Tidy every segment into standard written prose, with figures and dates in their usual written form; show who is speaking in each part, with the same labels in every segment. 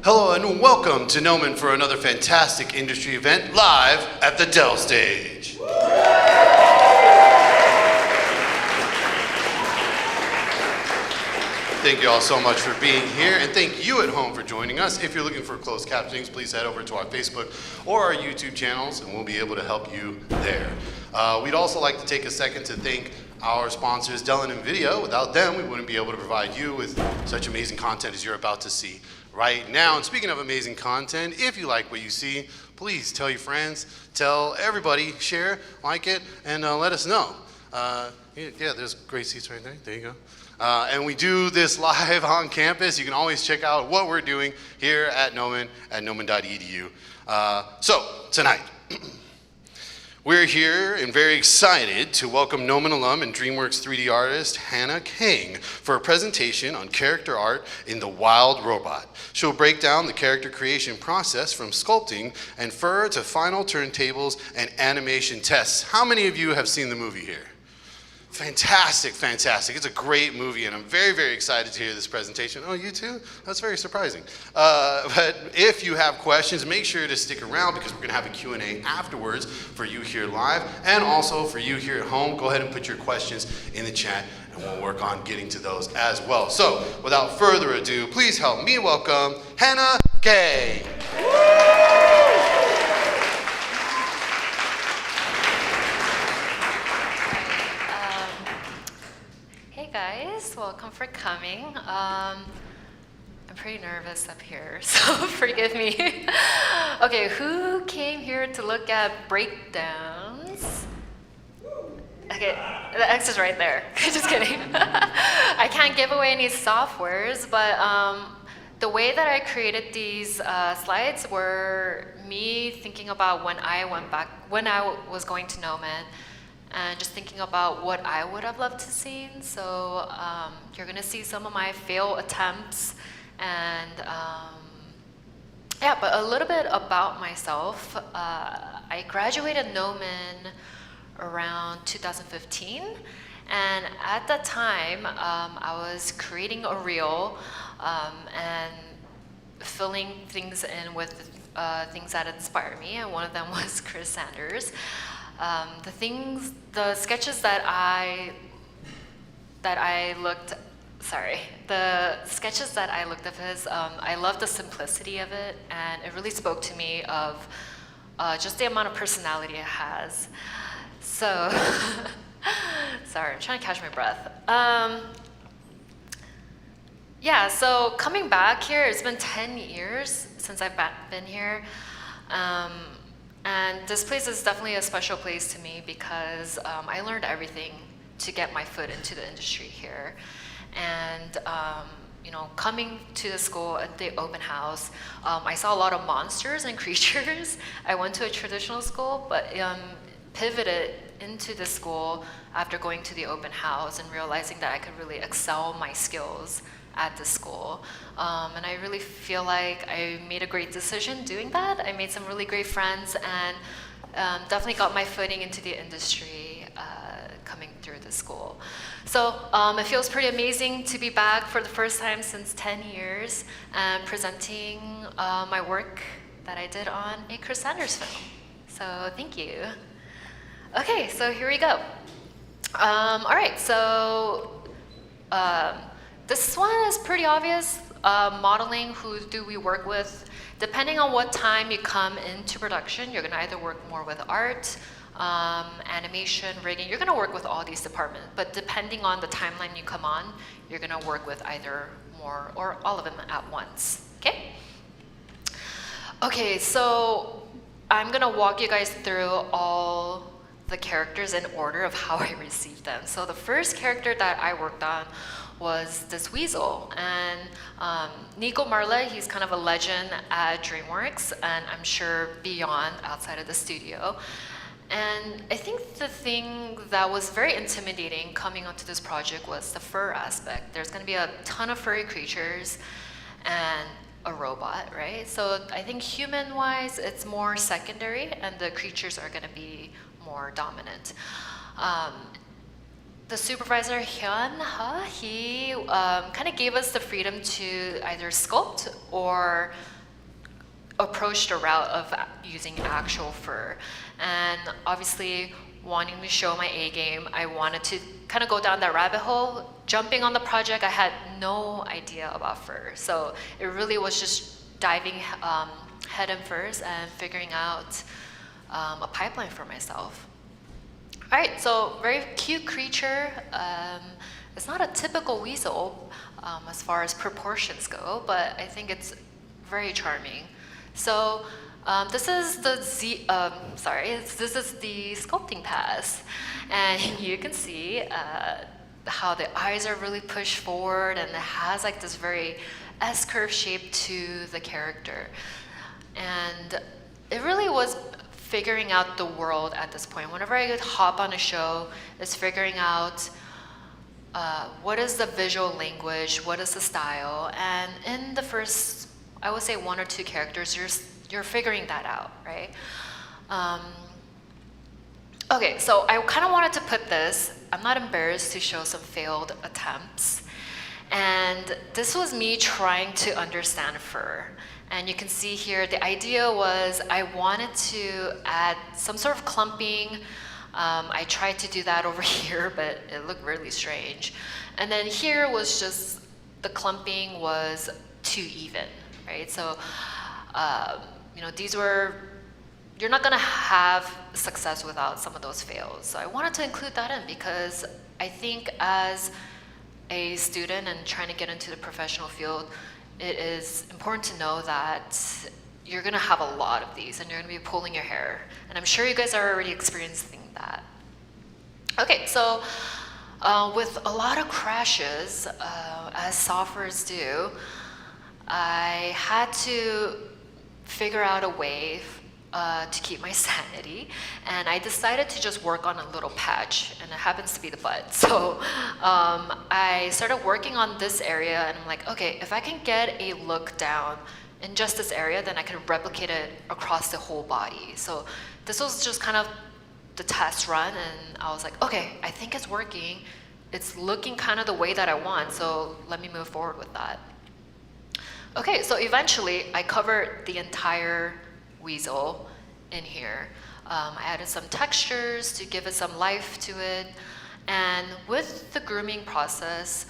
Speaker 1: Hello and welcome to Gnomon for another fantastic industry event live at the Dell stage. Thank you all so much for being here, and thank you at home for joining us. If you're looking for closed captionings, please head over to our Facebook or our YouTube channels, and we'll be able to help you there. We'd also like to take a second to thank our sponsors, Dell and NVIDIA. Without them, we wouldn't be able to provide you with such amazing content as you're about to see right now. And speaking of amazing content, if you like what you see, please tell your friends, tell everybody, share, like it, and let us know. Yeah, there's great seats right there. There you go. And we do this live on campus. You can always check out what we're doing here at Gnomon at gnomon.edu. So tonight, we're here and very excited to welcome Gnomon alum and DreamWorks 3D artist Hannah Kang for a presentation on character art in The Wild Robot. She'll break down the character creation process from sculpting and fur to final turntables and animation tests. How many of you have seen the movie here? Fantastic, fantastic. It's a great movie, and I'm very, very excited to hear this presentation. Oh, you too? That's very surprising. But if you have questions, make sure to stick around because we're going to have a Q&A afterwards for you here live, and also for you here at home. Go ahead and put your questions in the chat, and we'll work on getting to those as well. So, without further ado, please help me welcome Hannah Kang.
Speaker 2: Guys, welcome for coming. I'm pretty nervous up here, so forgive me. Okay, who came here to look at breakdowns? Okay, the X is right there. Just kidding. I can't give away any softwares, but the way that I created these slides were me thinking about when I was going to Gnomon, and just thinking about what I would have loved to see. So you're gonna see some of my failed attempts, and yeah, but a little bit about myself. I graduated Gnomon around 2015, and at that time, I was creating a reel and filling things in with things that inspired me, and one of them was Chris Sanders. The sketches that I looked at his, I love the simplicity of it, and it really spoke to me of just the amount of personality it has. So, sorry, I'm trying to catch my breath. Yeah, so coming back here, it's been 10 years since I've been here. And this place is definitely a special place to me because I learned everything to get my foot into the industry here. And you know, coming to the school at the open house, I saw a lot of monsters and creatures. I went to a traditional school, but pivoted into the school after going to the open house and realizing that I could really excel my skills at the school. And I really feel like I made a great decision doing that. I made some really great friends, and definitely got my footing into the industry coming through the school. So it feels pretty amazing to be back for the first time since 10 years and presenting my work that I did on a Chris Sanders film. So thank you. Okay, so here we go. All right, so this one is pretty obvious. Modeling, who do we work with? Depending on what time you come into production, you're gonna either work more with art, animation, rigging. You're gonna work with all these departments, but depending on the timeline you come on, you're gonna work with either more or all of them at once, okay? Okay, so I'm gonna walk you guys through all the characters in order of how I received them. So the first character that I worked on was this Weasel, and Nico Marla, he's kind of a legend at DreamWorks, and I'm sure beyond, outside of the studio. And I think the thing that was very intimidating coming onto this project was the fur aspect. There's gonna be a ton of furry creatures and a robot, right? So I think human-wise, it's more secondary, and the creatures are gonna be more dominant. The supervisor, Hyun, he kind of gave us the freedom to either sculpt or approached the route of using actual fur. And obviously, wanting to show my A game, I wanted to kind of go down that rabbit hole. Jumping on the project, I had no idea about fur. So it really was just diving head in first and figuring out a pipeline for myself. All right, so very cute creature. It's not a typical weasel as far as proportions go, but I think it's very charming. So this is the this is the sculpting pass, and you can see how the eyes are really pushed forward, and it has like this very S-curve shape to the character. And it really was figuring out the world at this point. Whenever I could hop on a show, it's figuring out what is the visual language, what is the style, and in the first, I would say 1 or 2 characters, you're figuring that out, right? Okay, so I kind of wanted to put this, I'm not embarrassed to show some failed attempts. And this was me trying to understand fur. And you can see here, the idea was I wanted to add some sort of clumping. I tried to do that over here, but it looked really strange. And then here was just, the clumping was too even, right? So, you know, these were, you're not gonna have success without some of those fails. So I wanted to include that in because I think as a student and trying to get into the professional field, it is important to know that you're gonna have a lot of these and you're gonna be pulling your hair. And I'm sure you guys are already experiencing that. Okay, so with a lot of crashes, as sophomores do, I had to figure out a way to keep my sanity, and I decided to just work on a little patch, and it happens to be the butt. So I started working on this area, and I'm like, okay, if I can get a look down in just this area, then I can replicate it across the whole body. So this was just kind of the test run, and I was like, okay, I think it's working. It's looking kind of the way that I want, so let me move forward with that. Okay, so eventually I covered the entire weasel in here. I added some textures to give it some life to it. And with the grooming process,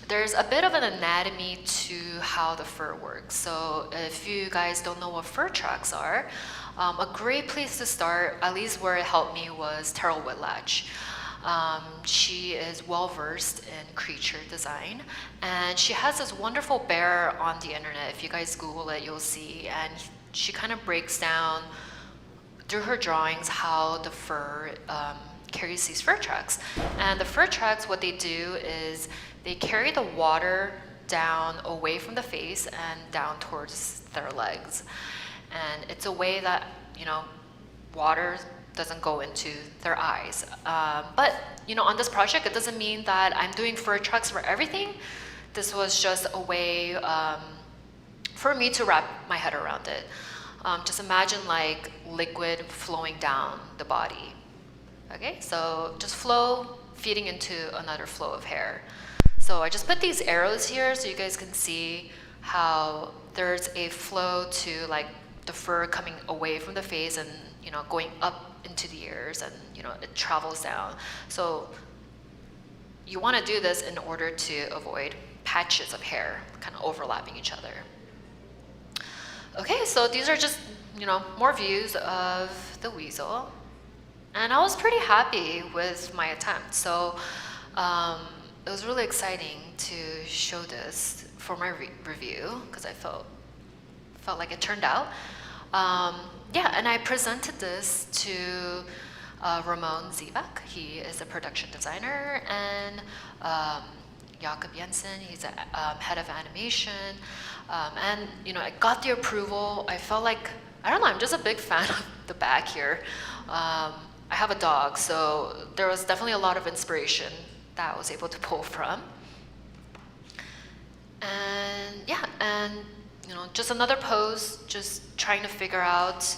Speaker 2: there's a bit of an anatomy to how the fur works. So if you guys don't know what fur tracks are, a great place to start, at least where it helped me, was Terrell Whitlatch. She is well-versed in creature design, and she has this wonderful bear on the internet. If you guys Google it, you'll see, and she kind of breaks down through her drawings how the fur carries these fur tracks. And the fur tracks, what they do is they carry the water down away from the face and down towards their legs. And it's a way that, you know, water doesn't go into their eyes. But, you know, on this project, it doesn't mean that I'm doing fur tracks for everything. This was just a way for me to wrap my head around it. Just imagine like liquid flowing down the body. Okay, so just flow feeding into another flow of hair. So I just put these arrows here so you guys can see how there's a flow to like the fur coming away from the face and, you know, going up into the ears, and, you know, it travels down. So you want to do this in order to avoid patches of hair kind of overlapping each other. Okay, so these are just, you know, more views of the weasel. And I was pretty happy with my attempt. So it was really exciting to show this for my review because I felt like it turned out. Yeah, and I presented this to Ramon Zivak. He is a production designer, and Jakob Jensen, he's a head of animation. And, you know, I got the approval. I felt like, I don't know, I'm just a big fan of the back here. I have a dog, so there was definitely a lot of inspiration that I was able to pull from. And yeah, and you know, just another pose, just trying to figure out,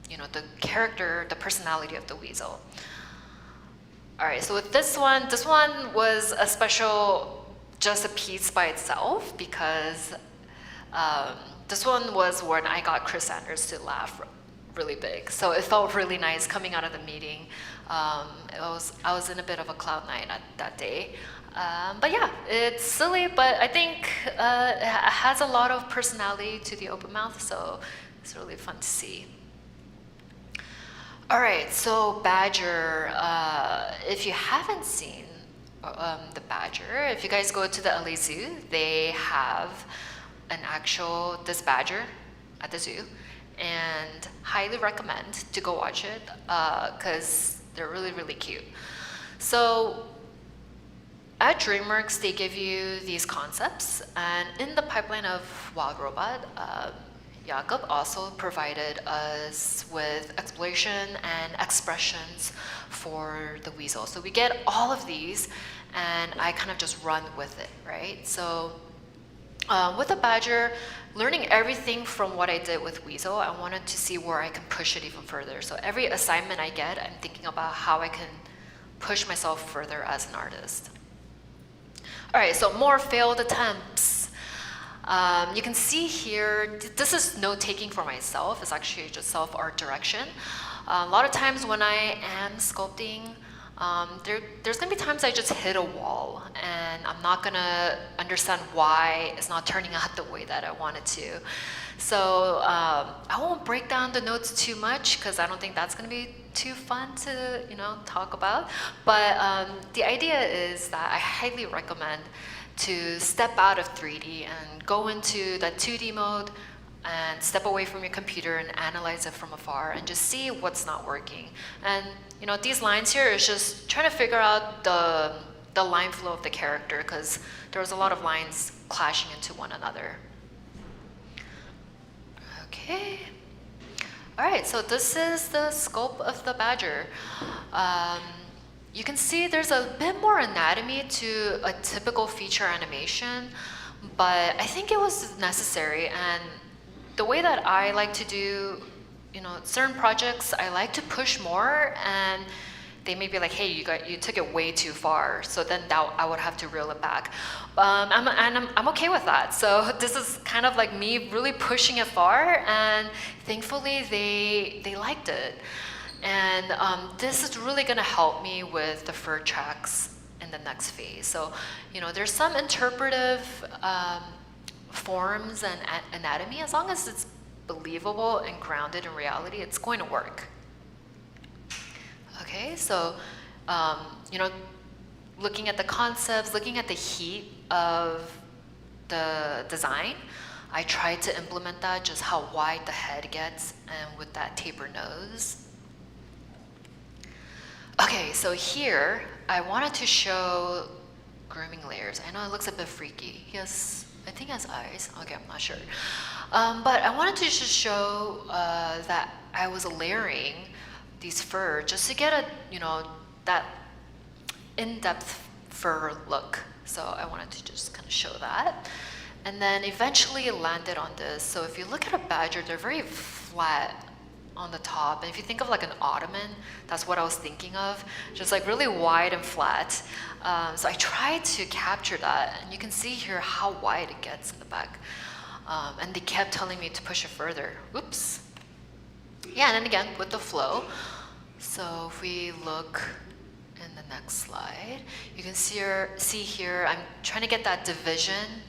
Speaker 2: you know, the character, the personality of the weasel. All right, so with this one was a special just a piece by itself because this one was when I got Chris Sanders to laugh really big. So it felt really nice coming out of the meeting. I was in a bit of a cloud nine that day. But yeah, it's silly, but I think it has a lot of personality to the open mouth, so it's really fun to see. All right, so Badger, if you haven't seen the Badger, if you guys go to the LA Zoo, they have this Badger at the zoo, and highly recommend to go watch it because they're really, really cute. So at DreamWorks, they give you these concepts, and in the pipeline of Wild Robot, Jakob also provided us with exploration and expressions for the Weasel. So we get all of these, and I kind of just run with it, right? So with the Badger, learning everything from what I did with Weasel, I wanted to see where I can push it even further. So every assignment I get, I'm thinking about how I can push myself further as an artist. All right, so more failed attempts. You can see here, this is note-taking for myself. It's actually just self-art direction. A lot of times when I am sculpting, there's gonna be times I just hit a wall and I'm not gonna understand why it's not turning out the way that I want it to. So I won't break down the notes too much because I don't think that's gonna be too fun to talk about. But the idea is that I highly recommend to step out of 3D and go into that 2D mode and step away from your computer and analyze it from afar and just see what's not working. And these lines here is just trying to figure out the line flow of the character because there's a lot of lines clashing into one another. Okay. All right, so this is the sculpt of the Badger. You can see there's a bit more anatomy to a typical feature animation, but I think it was necessary. And the way that I like to do, certain projects, I like to push more, and they may be like, hey, you took it way too far. So then I would have to reel it back. I'm okay with that. So this is kind of like me really pushing it far, and thankfully they liked it. And this is really gonna help me with the fur tracks in the next phase. So, there's some interpretive forms and anatomy. As long as it's believable and grounded in reality, it's going to work. Okay, so, looking at the concepts, looking at the heat of the design, I tried to implement that, just how wide the head gets and with that taper nose. Okay, so here, I wanted to show grooming layers. I know it looks a bit freaky. I think he has eyes. Okay, I'm not sure. But I wanted to just show that I was layering these fur just to get that in-depth fur look. So I wanted to just kind of show that. And then eventually it landed on this. So if you look at a Badger, they're very flat on the top. And if you think of like an ottoman, that's what I was thinking of. Just like really wide and flat. So I tried to capture that. And you can see here how wide it gets in the back. And they kept telling me to push it further. Oops. Yeah, and then again, with the flow. So if we look in the next slide, you can see here, I'm trying to get that division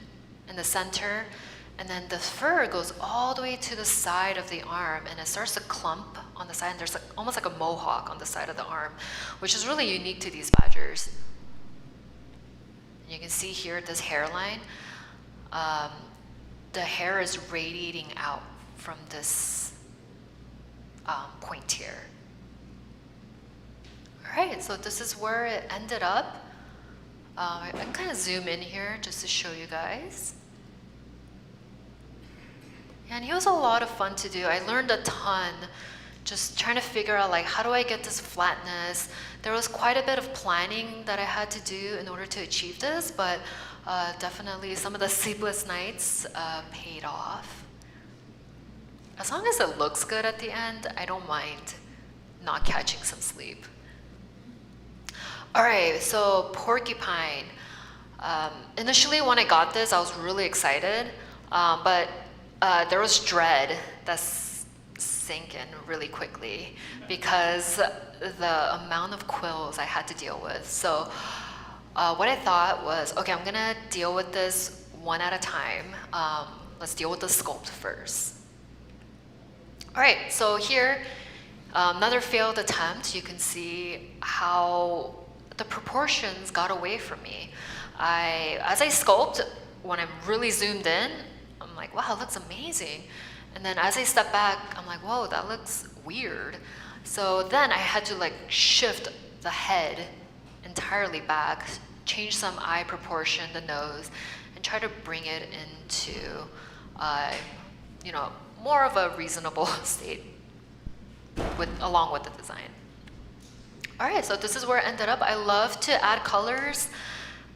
Speaker 2: in the center. And then the fur goes all the way to the side of the arm, and it starts to clump on the side. And there's almost like a mohawk on the side of the arm, which is really unique to these Badgers. And you can see here this hairline. The hair is radiating out from this point here. All right, so this is where it ended up. I can kind of zoom in here just to show you guys. And he was a lot of fun to do. I learned a ton just trying to figure out like, how do I get this flatness? There was quite a bit of planning that I had to do in order to achieve this, but definitely some of the sleepless nights paid off. As long as it looks good at the end, I don't mind not catching some sleep. All right, so Porcupine. Initially, when I got this, I was really excited, but there was dread that sank in really quickly because the amount of quills I had to deal with. So what I thought was, okay, I'm gonna deal with this one at a time. Let's deal with the sculpt first. All right, so here, another failed attempt. You can see how the proportions got away from me. As I sculpt, when I'm really zoomed in, I'm like, wow, it looks amazing. And then as I step back, I'm like, whoa, that looks weird. So then I had to like shift the head entirely back, change some eye proportion, the nose, and try to bring it into, more of a reasonable state along with the design. All right, so this is where it ended up. I love to add colors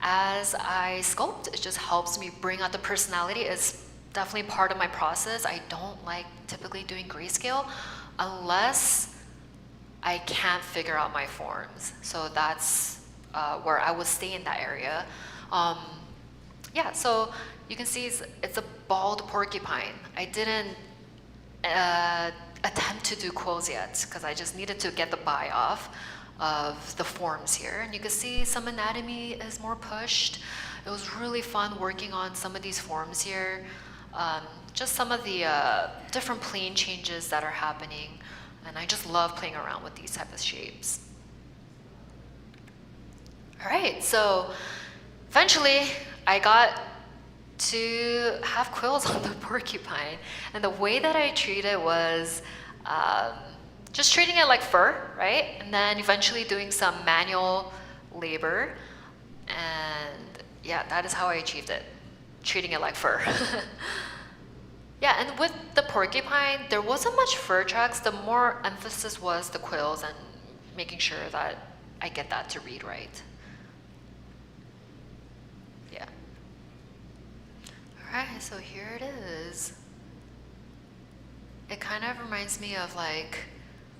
Speaker 2: as I sculpt. It just helps me bring out the personality. It's definitely part of my process. I don't like typically doing grayscale unless I can't figure out my forms. So that's where I would stay in that area. Yeah, so you can see it's a bald porcupine. I didn't attempt to do quills yet because I just needed to get the buy off of the forms here. And you can see some anatomy is more pushed. It was really fun working on some of these forms here. Just some of the different plane changes that are happening. And I just love playing around with these type of shapes. All right, so eventually I got to have quills on the porcupine. And the way that I treat it was just treating it like fur, right? And then eventually doing some manual labor. And yeah, that is how I achieved it, treating it like fur. Yeah, and with the porcupine, there wasn't much fur tracks. The more emphasis was the quills and making sure that I get that to read right. Yeah. All right, so here it is. It kind of reminds me of like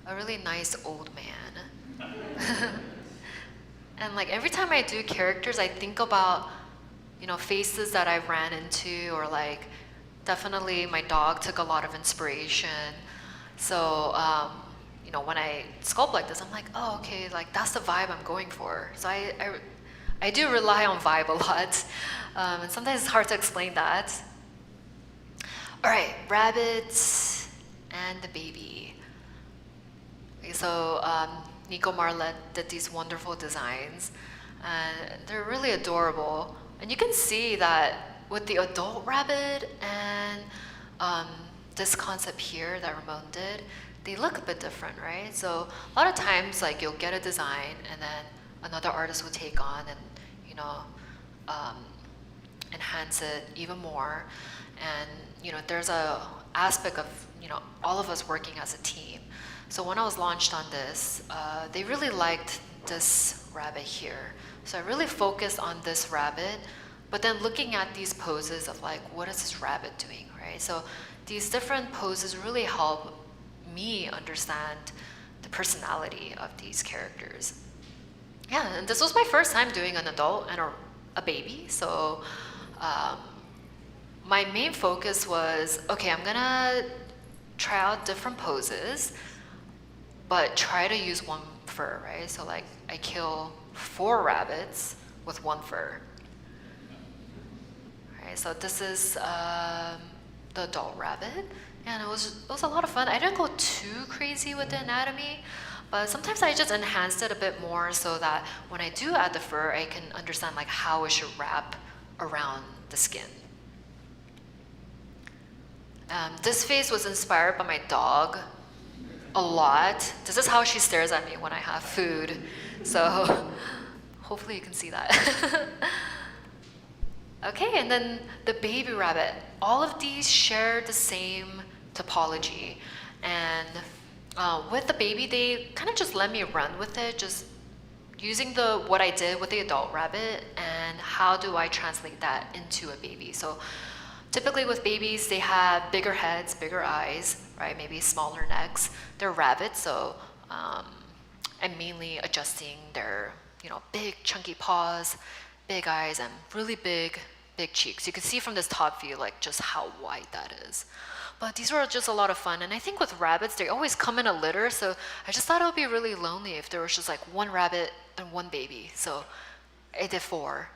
Speaker 2: a really nice old man. And like every time I do characters, I think about, faces that I ran into, or like definitely my dog took a lot of inspiration. So, when I sculpt like this, I'm like, oh, okay, like that's the vibe I'm going for. So I do rely on vibe a lot. And sometimes it's hard to explain that. All right, rabbits and the baby. Okay, so Nico Marlet did these wonderful designs, and they're really adorable. And you can see that with the adult rabbit and this concept here that Ramon did, they look a bit different, right? So a lot of times, like you'll get a design, and then another artist will take on and enhance it even more. And there's a aspect of all of us working as a team. So when I was launched on this, they really liked this rabbit here. So I really focused on this rabbit, but then looking at these poses of like, what is this rabbit doing, right? So these different poses really help me understand the personality of these characters. Yeah, and this was my first time doing an adult and a baby. So my main focus was, okay, I'm gonna try out different poses, but try to use one fur, right? So like I kill 4 rabbits with 1 fur. All right, so this is the adult rabbit, and it was a lot of fun. I didn't go too crazy with the anatomy, but sometimes I just enhanced it a bit more so that when I do add the fur, I can understand like how it should wrap around the skin. This face was inspired by my dog a lot. This is how she stares at me when I have food. So hopefully you can see that. Okay, and then the baby rabbit. All of these share the same topology. And with the baby, they kind of just let me run with it, just using what I did with the adult rabbit and how do I translate that into a baby. So typically with babies, they have bigger heads, bigger eyes, right? Maybe smaller necks. They're rabbits, so I'm mainly adjusting their, big chunky paws big eyes and really big cheeks. You can see from this top view like just how wide that is. But these were just a lot of fun. And I think with rabbits, they always come in a litter. So I just thought it would be really lonely if there was just like one rabbit and one baby. So I did 4.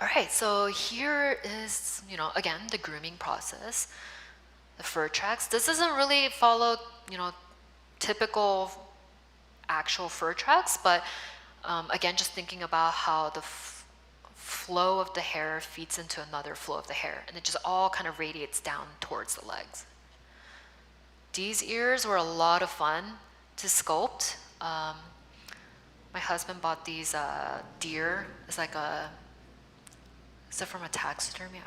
Speaker 2: All right, so here is, again, the grooming process. The fur tracks. This doesn't really follow, typical actual fur tracks, but again, just thinking about how the flow of the hair feeds into another flow of the hair, and it just all kind of radiates down towards the legs. These ears were a lot of fun to sculpt. My husband bought these deer. It's like is it from a taxidermy?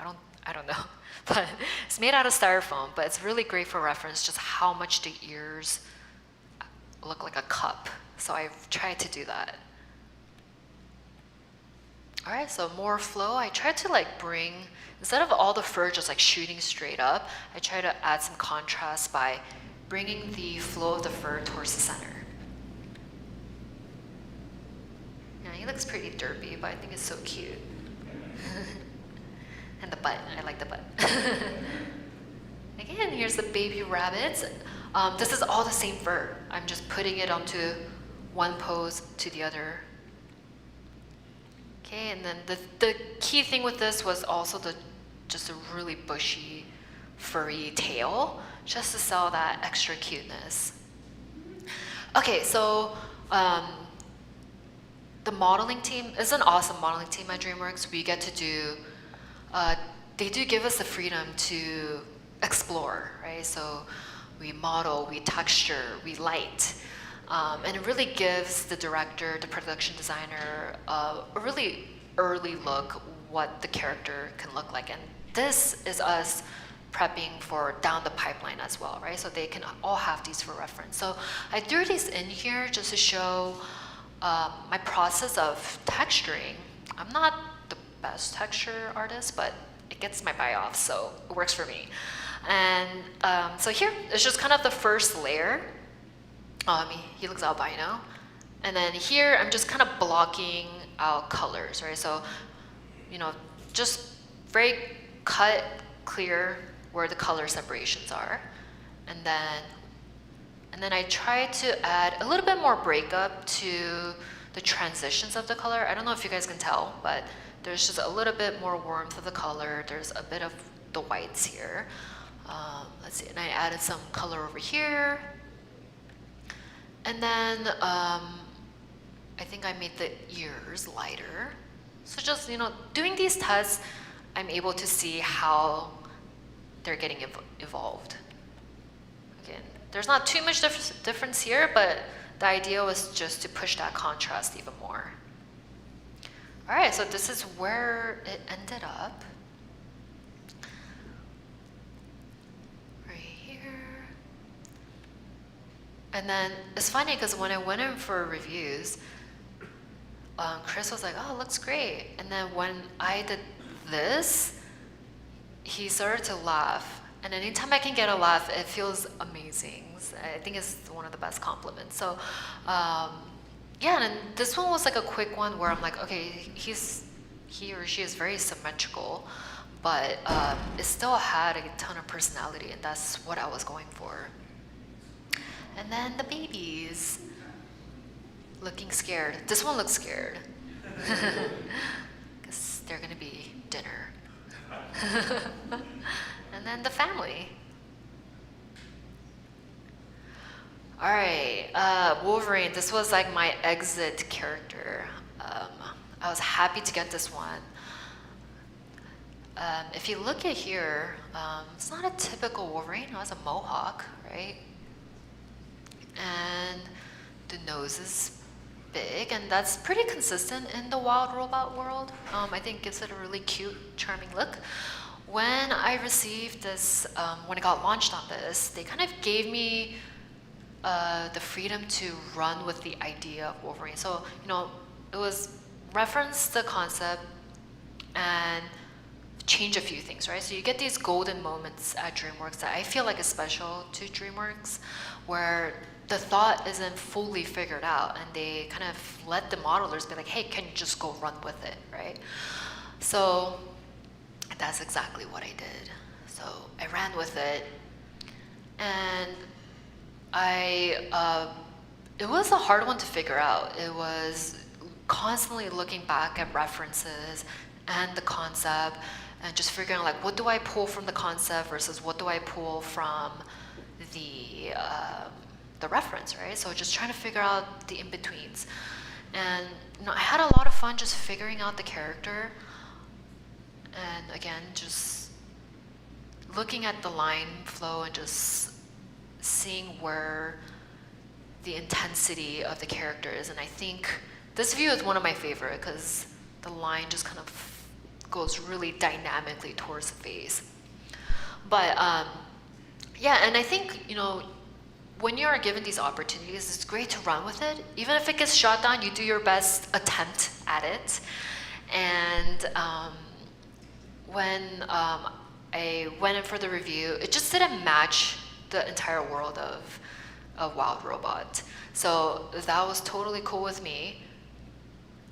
Speaker 2: I don't know. But it's made out of styrofoam, but it's really great for reference just how much the ears look like a cup. So I've tried to do that. All right, so more flow. I tried to bring, instead of all the fur just shooting straight up, I try to add some contrast by bringing the flow of the fur towards the center. Yeah, he looks pretty derpy, but I think it's so cute. And the butt, I like the butt. Again, here's the baby rabbits. This is all the same fur. I'm just putting it onto one pose to the other. Okay, and then the key thing with this was also just a really bushy, furry tail, just to sell that extra cuteness. Okay, so the modeling team is an awesome modeling team at DreamWorks. We get to do, they do give us the freedom to explore, right? So we model, we texture, we light. And it really gives the director, the production designer, a really early look what the character can look like. And this is us prepping for down the pipeline as well, right? So they can all have these for reference. So I threw these in here just to show my process of texturing. I'm not the best texture artist, but it gets my buy off, so it works for me. And so here, it's just kind of the first layer. He looks albino. And then here, I'm just kind of blocking out colors, right? So, just very cut, clear where the color separations are. And then I try to add a little bit more breakup to the transitions of the color. I don't know if you guys can tell, but there's just a little bit more warmth of the color. There's a bit of the whites here. Let's see, and I added some color over here. And then I think I made the ears lighter. So just, doing these tests, I'm able to see how they're getting evolved. Again, there's not too much difference here, but the idea was just to push that contrast even more. All right, so this is where it ended up. Right here. And then it's funny because when I went in for reviews, Chris was like, oh, it looks great. And then when I did this, he started to laugh. And anytime I can get a laugh, it feels amazing. I think it's one of the best compliments. So, yeah, and this one was like a quick one where I'm like, okay, he or she is very symmetrical, but it still had a ton of personality, and that's what I was going for. And then the babies, looking scared. This one looks scared, because they're gonna be dinner. And then the family. All right, Wolverine, this was like my exit character. I was happy to get this one. If you look at here, it's not a typical Wolverine, it was a mohawk, right? And the nose is big, and that's pretty consistent in the wild robot world. I think gives it a really cute, charming look. When I received this, when it got launched on this, they kind of gave me the freedom to run with the idea of Wolverine. So, it was reference the concept and change a few things, right? So you get these golden moments at DreamWorks that I feel like is special to DreamWorks, where the thought isn't fully figured out, and they kind of let the modelers be like, hey, can you just go run with it, right? So that's exactly what I did. So I ran with it, and it was a hard one to figure out. It was constantly looking back at references and the concept, and just figuring like, what do I pull from the concept versus what do I pull from the reference, right? So just trying to figure out the in-betweens. And I had a lot of fun just figuring out the character, and again, just looking at the line flow and just seeing where the intensity of the character is. And I think this view is one of my favorite because the line just kind of goes really dynamically towards the face. But yeah, and I think, when you are given these opportunities, it's great to run with it. Even if it gets shot down, you do your best attempt at it. And when I went in for the review, it just didn't match the entire world of Wild Robot. So that was totally cool with me.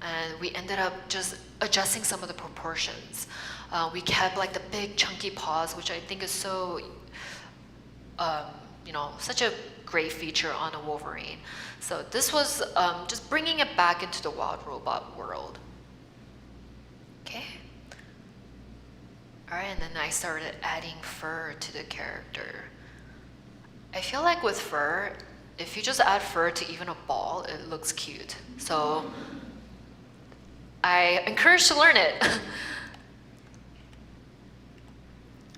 Speaker 2: And we ended up just adjusting some of the proportions. We kept like the big chunky paws, which I think is so, such a great feature on a Wolverine. So this was just bringing it back into the Wild Robot world. Okay. All right, and then I started adding fur to the character. I feel like with fur, if you just add fur to even a ball, it looks cute. So I encourage to learn it.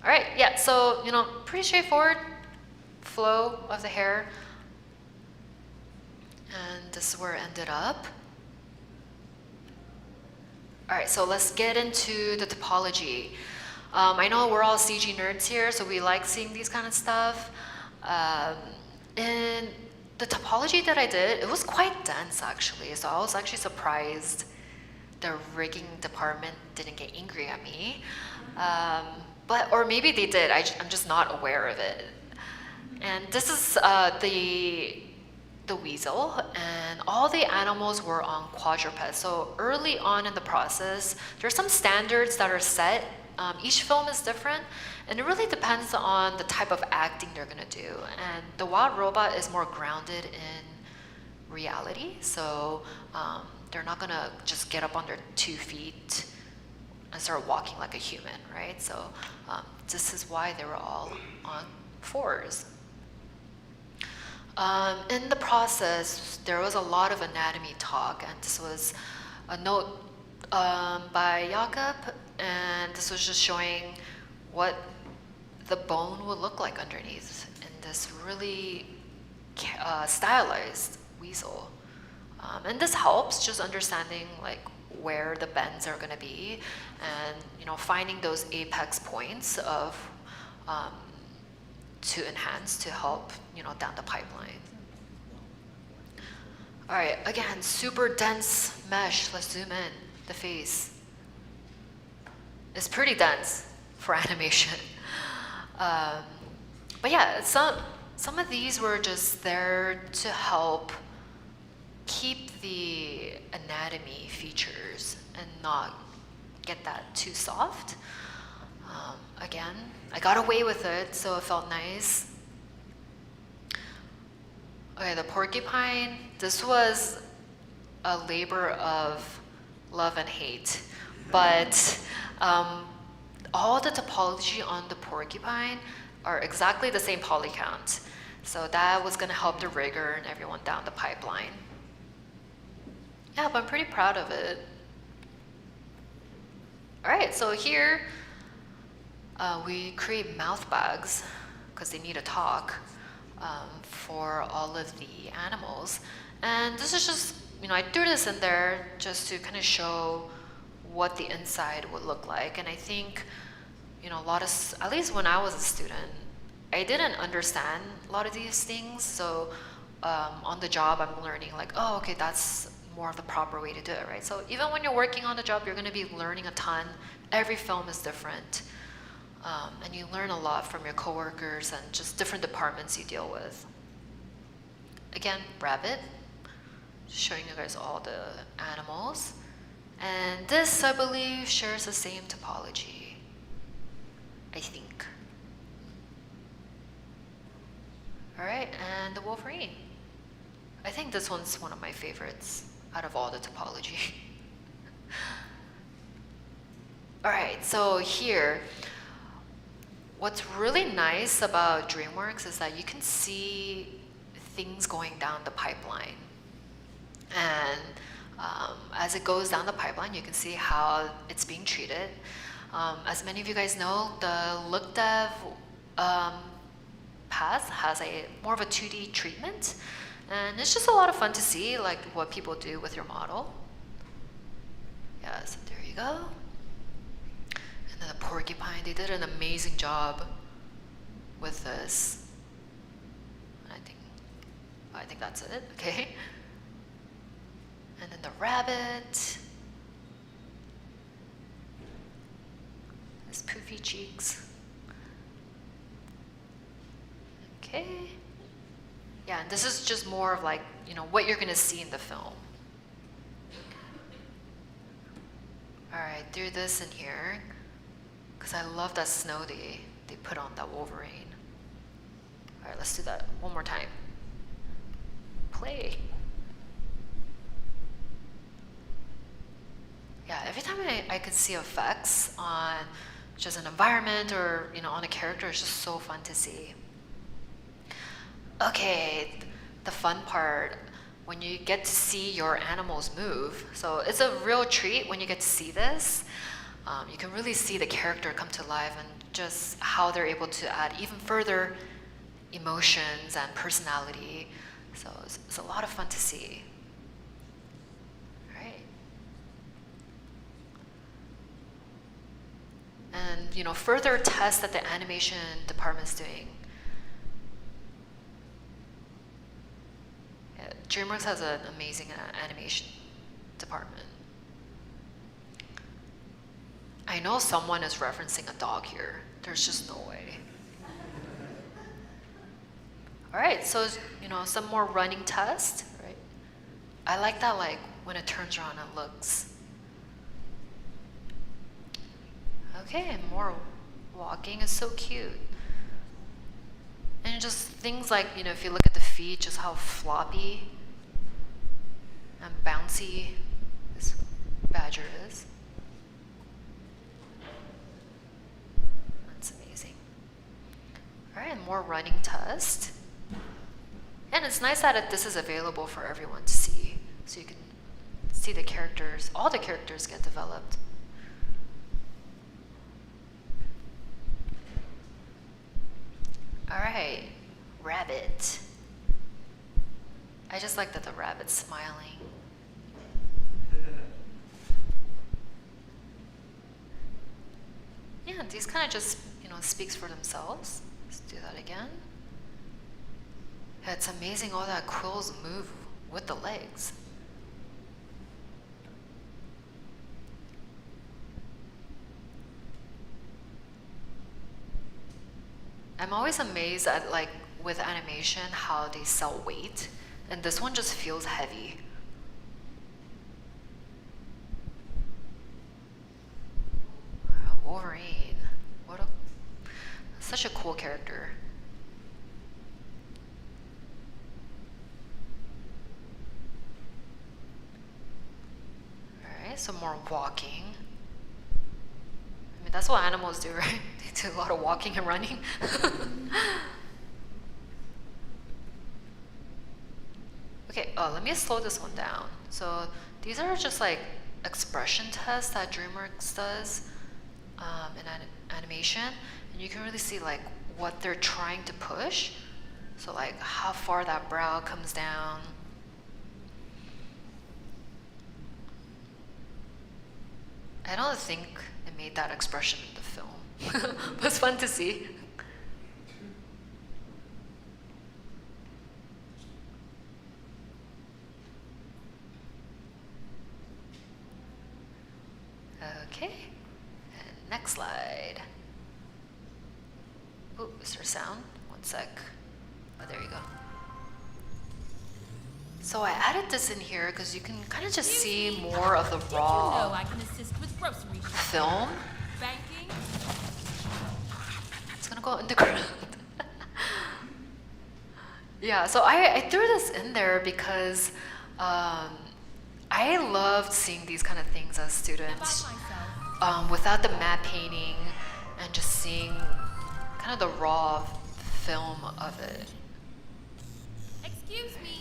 Speaker 2: All right, yeah, so, pretty straightforward flow of the hair. And this is where it ended up. All right, so let's get into the topology. I know we're all CG nerds here, so we like seeing these kind of stuff. And the topology that I did, it was quite dense actually. So I was actually surprised the rigging department didn't get angry at me. Or maybe they did, I'm just not aware of it. And this is the Weasel, and all the animals were on quadrupeds. So early on in the process, there's some standards that are set. Each film is different, and it really depends on the type of acting they're gonna do. And the Wild Robot is more grounded in reality, so they're not gonna just get up on their 2 feet and start walking like a human, right? So this is why they were all on 4s. In the process, there was a lot of anatomy talk, and this was a note by Jakob, and this was just showing what the bone would look like underneath in this really stylized Weasel. And this helps just understanding like where the bends are going to be, and finding those apex points of to enhance, to help down the pipeline. All right, again, super dense mesh. Let's zoom in. The face. It's pretty dense for animation. But yeah, some of these were just there to help keep the anatomy features and not get that too soft. Again, I got away with it, so it felt nice. Okay, the Porcupine, this was a labor of love and hate, but all the topology on the Porcupine are exactly the same poly count. So that was gonna help the rigger and everyone down the pipeline. Yeah, but I'm pretty proud of it. All right, so here we create mouth bags because they need to talk for all of the animals. And this is just, I threw this in there just to kind of show what the inside would look like. And I think, at least when I was a student, I didn't understand a lot of these things. So on the job, I'm learning like, oh, okay, that's more of the proper way to do it, right? So even when you're working on the job, you're gonna be learning a ton. Every film is different. And you learn a lot from your coworkers and just different departments you deal with. again, rabbit. Just showing you guys all the animals. And this, I believe, shares the same topology, I think. All right, and the Wolverine. I think this one's one of my favorites out of all the topology. All right, so here, what's really nice about DreamWorks is that you can see things going down the pipeline. And as it goes down the pipeline, you can see how it's being treated. As many of you guys know, the Lookdev path has more of a 2D treatment. And it's just a lot of fun to see like what people do with your model. Yeah, so there you go. And then the Porcupine, they did an amazing job with this. I think that's it, okay. And then the rabbit. His poofy cheeks. Okay. Yeah, and this is just more of like, you know, what you're gonna see in the film. All right, threw this in here, because I love that snow they put on that Wolverine. All right, let's do that one more time. Play. Yeah, every time I could see effects on just an environment or, you know, on a character, it's just so fun to see. Okay, the fun part, when you get to see your animals move. So it's a real treat when you get to see this. You can really see the character come to life and just how they're able to add even further emotions and personality. So it's a lot of fun to see. All right. And, you know, further tests that the animation department's doing. DreamWorks has an amazing animation department. I know someone is referencing a dog here. There's just no way. All right, so, you know, some more running tests, right? I like that, like, when it turns around, it looks. Okay, and more walking is so cute. And just things like, you know, if you look at the feet, just how floppy and bouncy this badger is. That's amazing. All right, more running test. And it's nice that this is available for everyone to see. So you can see the characters, all the characters get developed. All right, rabbit. I just like that the rabbit's smiling. Yeah, these kind of just, you know, speaks for themselves. Let's do that again. Yeah, it's amazing all that Quills move with the legs. I'm always amazed at, like, with animation, how they sell weight. And this one just feels heavy. Wolverine. Such a cool character. Alright, some more walking. I mean, that's what animals do, right? They do a lot of walking and running. Okay, let me slow this one down. So these are just like expression tests that DreamWorks does in animation. And you can really see like what they're trying to push. So like how far that brow comes down. I don't think it made that expression in the film. But it's fun to see. Okay, and next slide. Oh, is there sound? One sec. Oh, there you go. So I added this in here because you can kind of just see more of the raw
Speaker 3: I can assist with grocery shopping,
Speaker 2: film.
Speaker 3: banking.
Speaker 2: It's gonna go underground. Yeah, so I threw this in there because I loved seeing these kind of things as students. Without the matte painting and just seeing kind of the raw film of it.
Speaker 3: Excuse me.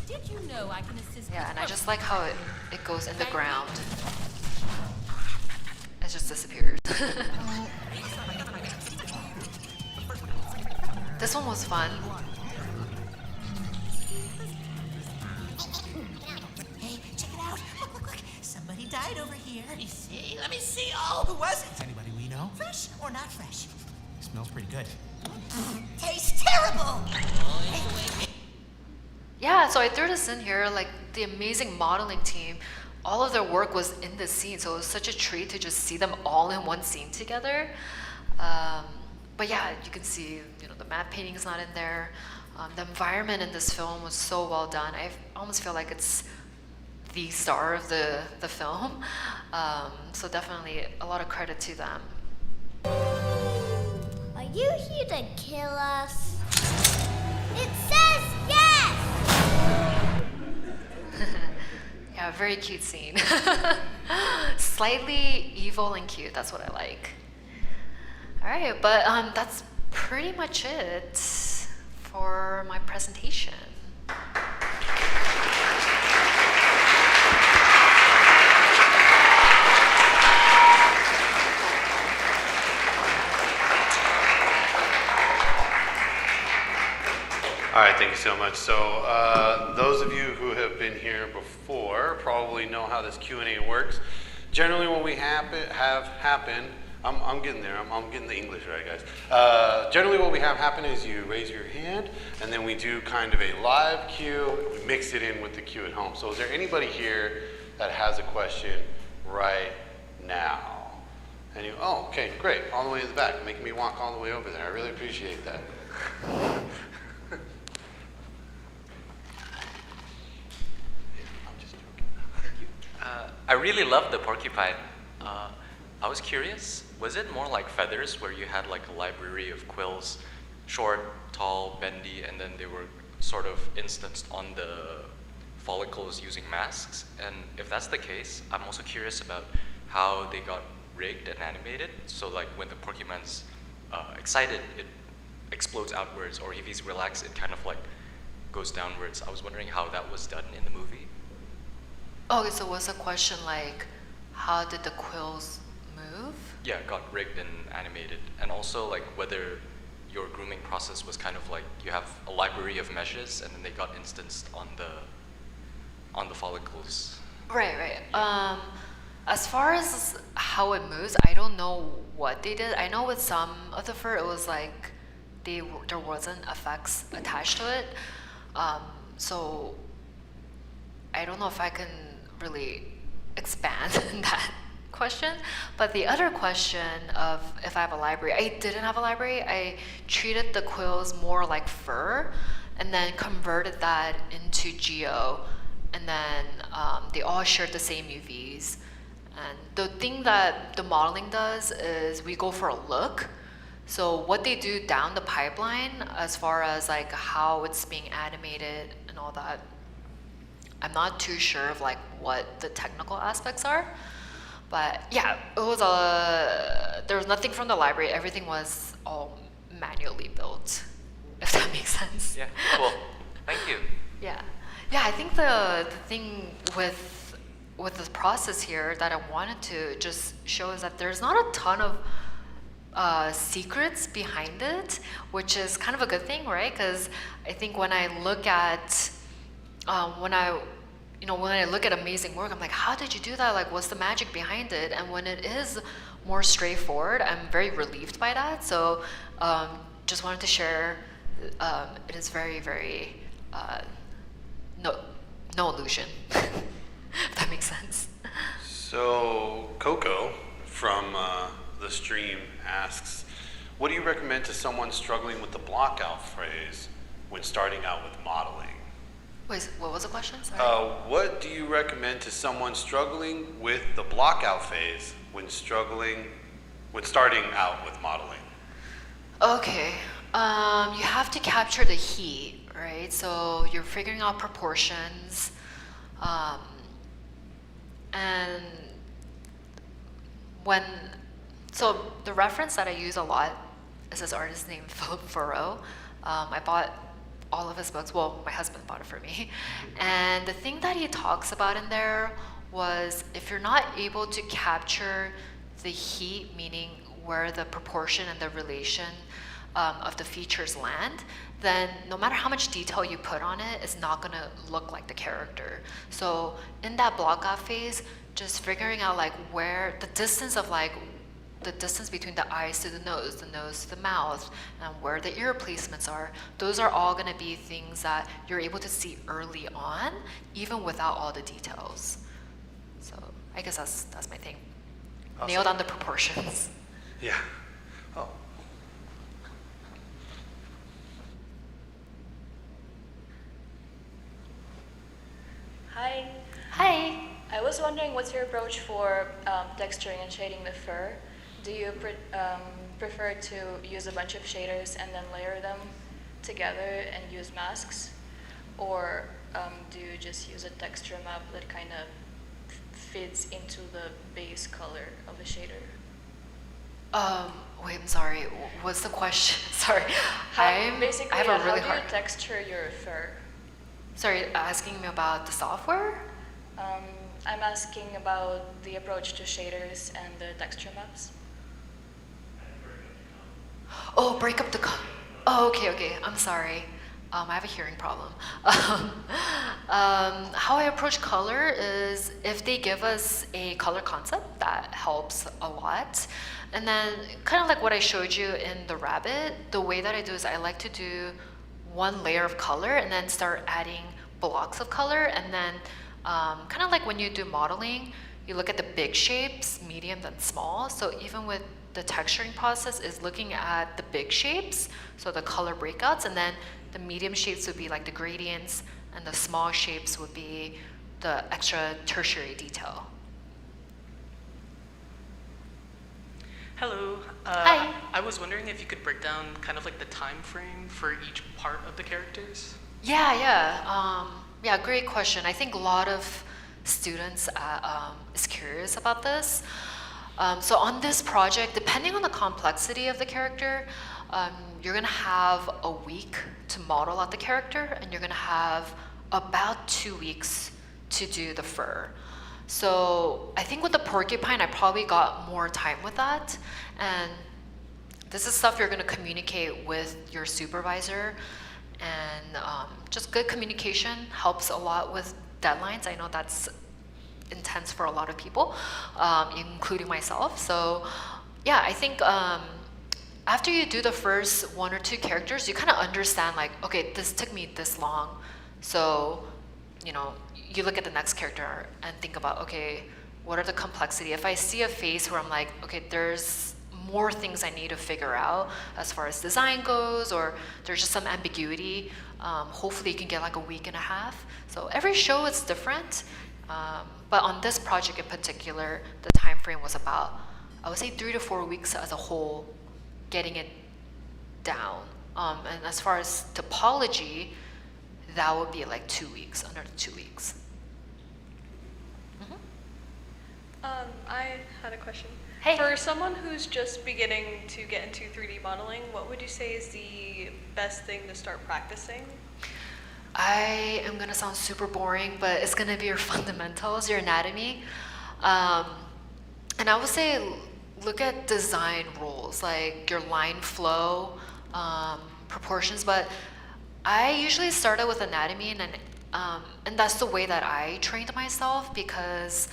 Speaker 3: Did you know I can assist
Speaker 2: Yeah,
Speaker 3: with
Speaker 2: and I just
Speaker 3: grocery
Speaker 2: like how it goes in the ground. It just disappears. This one was fun.
Speaker 4: Hey, check it out. Look. Somebody died over here. Let me see. Oh, who was it?
Speaker 5: Anybody we know?
Speaker 4: Fresh or not fresh?
Speaker 5: Smells pretty good.
Speaker 4: Tastes terrible.
Speaker 2: Yeah, so I threw this in here, like the amazing modeling team, all of their work was in this scene, so it was such a treat to just see them all in one scene together. But yeah, you can see, the matte painting is not in there. The environment in this film was so well done. I almost feel like it's the star of the film. So definitely a lot of credit to them.
Speaker 6: Are you here to kill us? It says yes!
Speaker 2: Yeah, very cute scene. Slightly evil and cute, that's what I like. All right, but that's pretty much it for my presentation.
Speaker 1: All right, thank you so much. So those of you who have been here before probably know how this Q&A works. Generally, when we have happen, I'm getting there. I'm getting the English right, guys. Generally, what we have happen is you raise your hand, and then we do kind of a live Q. We mix it in with the Q at home. So is there anybody here that has a question right now? And oh, okay, great. All the way to the back, making me walk all the way over there. I really appreciate that.
Speaker 7: I really love the porcupine. I was curious, was it more like feathers where you had like a library of quills, short, tall, bendy, and then they were sort of instanced on the follicles using masks? And if that's the case, I'm also curious about how they got rigged and animated. So like when the porcupine's excited, it explodes outwards, or if he's relaxed, it kind of like goes downwards. I was wondering how that was done in the movie.
Speaker 2: Okay, so was the question like, how did the quills move?
Speaker 7: Yeah, got rigged and animated. And also like whether your grooming process was kind of like you have a library of meshes and then they got instanced on the follicles.
Speaker 2: Right. As far as how it moves, I don't know what they did. I know with some of the fur, it was like there wasn't effects attached to it. So I don't know if I can really expand on that question. But the other question of if I have a library, I didn't have a library. I treated the quills more like fur and then converted that into geo. And then they all shared the same UVs. And the thing that the modeling does is we go for a look. So what they do down the pipeline as far as like how it's being animated and all that, I'm not too sure of like what the technical aspects are. But yeah, it was there was nothing from the library. Everything was all manually built, if that makes sense.
Speaker 7: Yeah, cool. Thank you.
Speaker 2: Yeah, I think the thing with this process here that I wanted to just show is that there's not a ton of secrets behind it, which is kind of a good thing, right? Because I think when I look at when I look at amazing work, I'm like, how did you do that? Like, what's the magic behind it? And when it is more straightforward, I'm very relieved by that. So just wanted to share, it is very, very, no illusion, if that makes sense.
Speaker 1: So Coco from the stream asks, what do you recommend to someone struggling with the blockout phase when starting out with modeling?
Speaker 2: Wait, what was the question? Sorry.
Speaker 1: What do you recommend to someone struggling with the blockout phase when starting out with modeling?
Speaker 2: Okay, you have to capture the heat, right? So you're figuring out proportions, and so the reference that I use a lot is this artist named Philip Furrow. I bought all of his books. Well, my husband bought it for me. And the thing that he talks about in there was if you're not able to capture the heat, meaning where the proportion and the relation of the features land, then no matter how much detail you put on it, it's not gonna look like the character. So in that block out phase, just figuring out like where the distance between the eyes to the nose to the mouth, and where the ear placements are, those are all gonna be things that you're able to see early on, even without all the details. So I guess that's my thing.
Speaker 1: Awesome.
Speaker 2: Nail down the proportions.
Speaker 1: Yeah. Oh.
Speaker 5: Hi.
Speaker 2: Hi.
Speaker 5: I was wondering what's your approach for texturing and shading the fur? Do you prefer to use a bunch of shaders and then layer them together and use masks? Or do you just use a texture map that kind of fits into the base color of a shader?
Speaker 2: Wait, I'm sorry. What's the question? Sorry.
Speaker 5: Basically,
Speaker 2: I have a really
Speaker 5: how
Speaker 2: hard.
Speaker 5: do you texture your fur?
Speaker 2: Sorry, asking me about the software?
Speaker 5: I'm asking about the approach to shaders and the texture maps.
Speaker 2: Oh, break up the. Oh, okay. I'm sorry. I have a hearing problem. How I approach color is if they give us a color concept, that helps a lot. And then, kind of like what I showed you in the rabbit, the way that I do is I like to do one layer of color and then start adding blocks of color. And then, kind of like when you do modeling, you look at the big shapes, medium, then small. So even with the texturing process is looking at the big shapes, so the color breakouts, and then the medium shapes would be like the gradients, and the small shapes would be the extra tertiary detail.
Speaker 8: Hello.
Speaker 2: Hi.
Speaker 8: I was wondering if you could break down kind of like the time frame for each part of the characters.
Speaker 2: Yeah, great question. I think a lot of students is curious about this. So on this project, depending on the complexity of the character, you're gonna have a week to model out the character, and you're gonna have about 2 weeks to do the fur. So I think with the porcupine, I probably got more time with that. And this is stuff you're gonna communicate with your supervisor, and just good communication helps a lot with deadlines. I know that's intense for a lot of people, including myself. So yeah, I think after you do the first 1 or 2 characters, you kind of understand like, okay, this took me this long. So, you look at the next character and think about, okay, what are the complexity? If I see a face where I'm like, okay, there's more things I need to figure out as far as design goes, or there's just some ambiguity, hopefully you can get like a week and a half. So every show is different. But on this project in particular, the time frame was about, I would say 3 to 4 weeks as a whole, getting it down. And as far as topology, that would be like 2 weeks, under 2 weeks.
Speaker 9: I had a question.
Speaker 2: Hey.
Speaker 9: For someone who's just beginning to get into 3D modeling, what would you say is the best thing to start practicing?
Speaker 2: I am gonna sound super boring, but it's gonna be your fundamentals, your anatomy. And I would say look at design rules, like your line flow, proportions, but I usually started with anatomy, and that's the way that I trained myself, because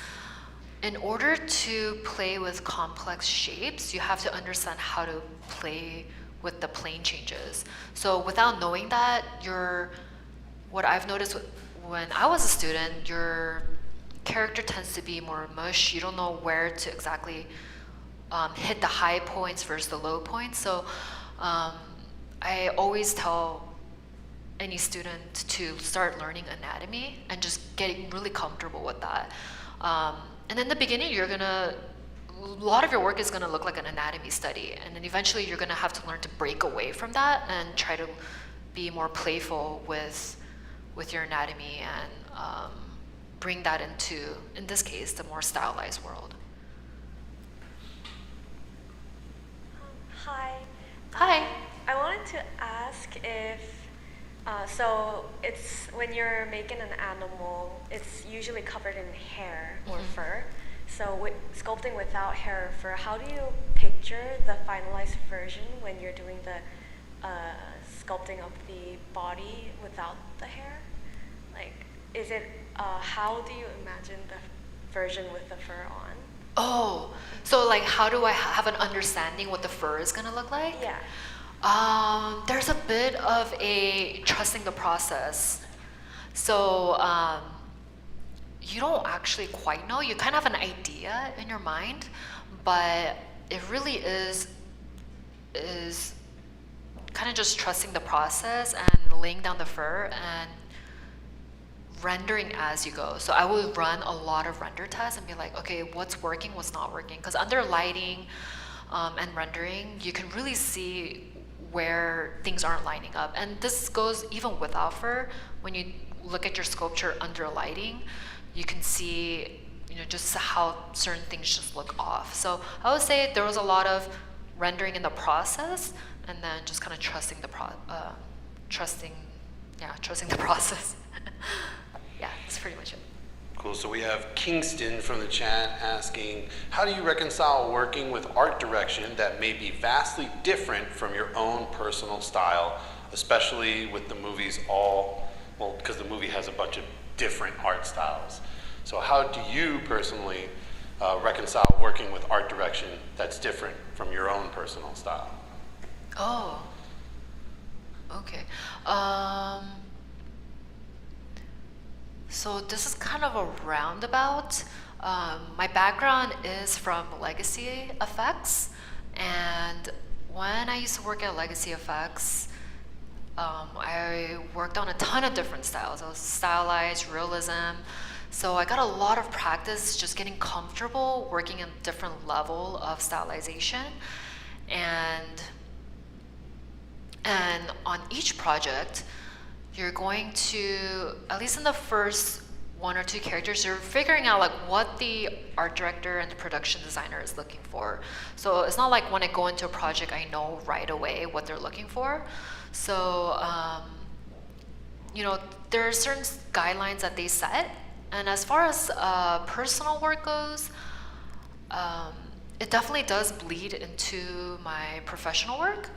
Speaker 2: in order to play with complex shapes, you have to understand how to play with the plane changes. So without knowing that, what I've noticed when I was a student, your character tends to be more mush. You don't know where to exactly hit the high points versus the low points. So I always tell any student to start learning anatomy and just getting really comfortable with that. And in the beginning, a lot of your work is gonna look like an anatomy study, and then eventually you're gonna have to learn to break away from that and try to be more playful with your anatomy and bring that into, in this case, the more stylized world.
Speaker 10: Hi.
Speaker 2: Hi.
Speaker 10: I wanted to ask if, so it's when you're making an animal, it's usually covered in hair or fur. So with sculpting without hair or fur, how do you picture the finalized version when you're doing the sculpting of the body without the hair? Like, is it, how do you imagine the version with the fur on?
Speaker 2: Oh, so like how do I have an understanding what the fur is gonna look like?
Speaker 10: Yeah.
Speaker 2: There's a bit of a trusting the process. So you don't actually quite know. You kind of have an idea in your mind, but it really is kind of just trusting the process and laying down the fur and rendering as you go. So I would run a lot of render tests and be like, okay, what's working, what's not working? Because under lighting and rendering, you can really see where things aren't lining up. And this goes even without fur. When you look at your sculpture under lighting, you can see, just how certain things just look off. So I would say there was a lot of rendering in the process, and then just kind of trusting the process. Yeah, that's pretty much it.
Speaker 1: Cool. So we have Kingston from the chat asking, how do you reconcile working with art direction that may be vastly different from your own personal style, especially with the movies because the movie has a bunch of different art styles. So how do you personally reconcile working with art direction that's different from your own personal style?
Speaker 2: Oh, okay. So this is kind of a roundabout. My background is from Legacy Effects, and when I used to work at Legacy Effects, I worked on a ton of different styles. It was stylized, realism. So I got a lot of practice just getting comfortable working in a different level of stylization. And on each project, you're going to, at least in the first one or two characters, you're figuring out like what the art director and the production designer is looking for. So it's not like when I go into a project, I know right away what they're looking for. So, there are certain guidelines that they set. And as far as personal work goes, it definitely does bleed into my professional work.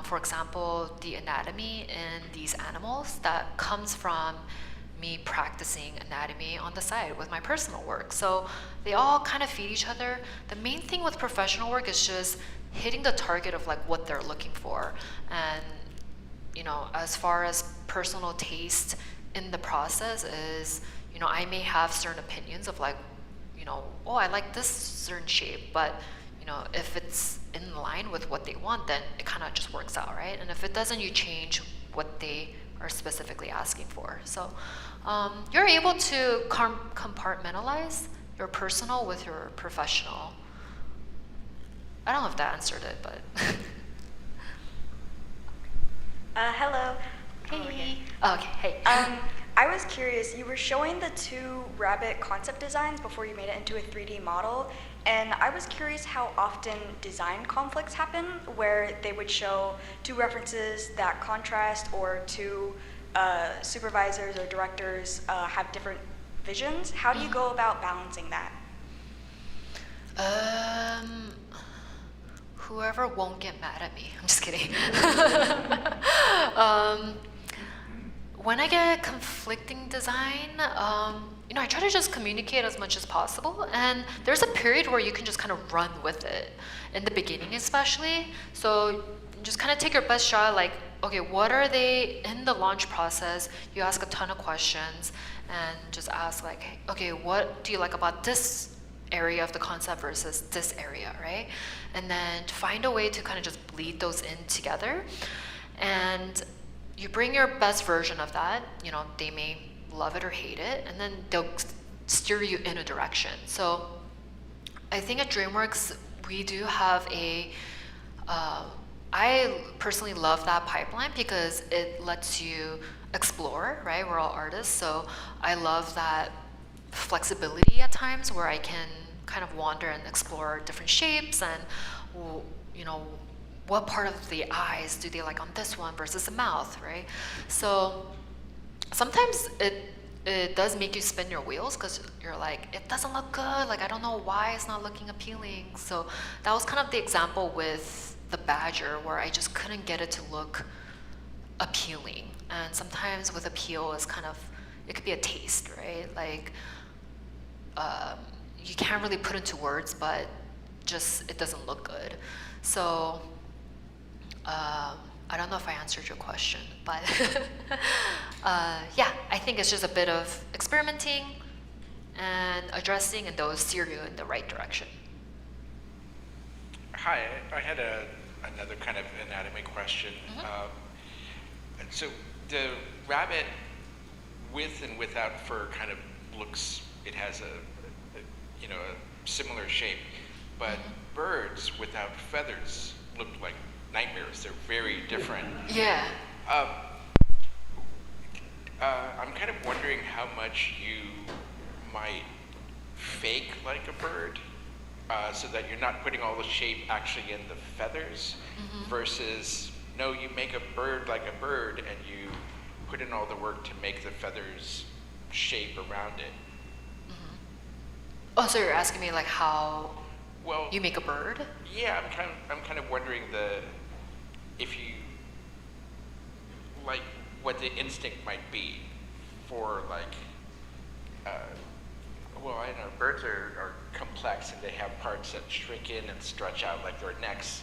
Speaker 2: For example, the anatomy in these animals, that comes from me practicing anatomy on the side with my personal work. So they all kind of feed each other. The main thing with professional work is just hitting the target of like what they're looking for. And as far as personal taste in the process is, I may have certain opinions of like, oh, I like this certain shape, but if it's in line with what they want, then it kind of just works out, right? And if it doesn't, you change what they are specifically asking for. So you're able to compartmentalize your personal with your professional. I don't know if that answered it, but.
Speaker 10: Hello.
Speaker 2: Hey. Oh, okay, hey.
Speaker 10: I was curious, you were showing the two rabbit concept designs before you made it into a 3D model, and I was curious how often design conflicts happen, where they would show two references that contrast, or two supervisors or directors have different visions. How do you go about balancing that?
Speaker 2: Whoever won't get mad at me. I'm just kidding. When I get conflicting design, I try to just communicate as much as possible. And there's a period where you can just kind of run with it, in the beginning especially. So just kind of take your best shot, like, okay, what are they in the launch process? You ask a ton of questions and just ask like, okay, what do you like about this area of the concept versus this area, right? And then find a way to kind of just bleed those in together. And you bring your best version of that. They may love it or hate it, and then they'll steer you in a direction. So I think at DreamWorks we do have I personally love that pipeline because it lets you explore, right? We're all artists, so I love that flexibility at times where I can kind of wander and explore different shapes and, what part of the eyes do they like on this one versus the mouth, right? So sometimes it does make you spin your wheels because you're like, it doesn't look good. Like, I don't know why it's not looking appealing. So that was kind of the example with the badger where I just couldn't get it to look appealing. And sometimes with appeal is kind of, it could be a taste, right? Like, you can't really put into words, but just, it doesn't look good. So, I don't know if I answered your question, but yeah, I think it's just a bit of experimenting and addressing, and those steer you in the right direction.
Speaker 11: Hi, I had another kind of anatomy question. So the rabbit with and without fur kind of looks, it has a similar shape, but birds without feathers look like nightmares. They're very different.
Speaker 2: Yeah.
Speaker 11: I'm kind of wondering how much you might fake like a bird, so that you're not putting all the shape actually in the feathers, versus, no, you make a bird like a bird and you put in all the work to make the feathers shape around it.
Speaker 2: Oh, so you're asking me like how you make a bird?
Speaker 11: Yeah, I'm kind of wondering if you like what the instinct might be for like I don't know, birds are complex and they have parts that shrink in and stretch out, like their necks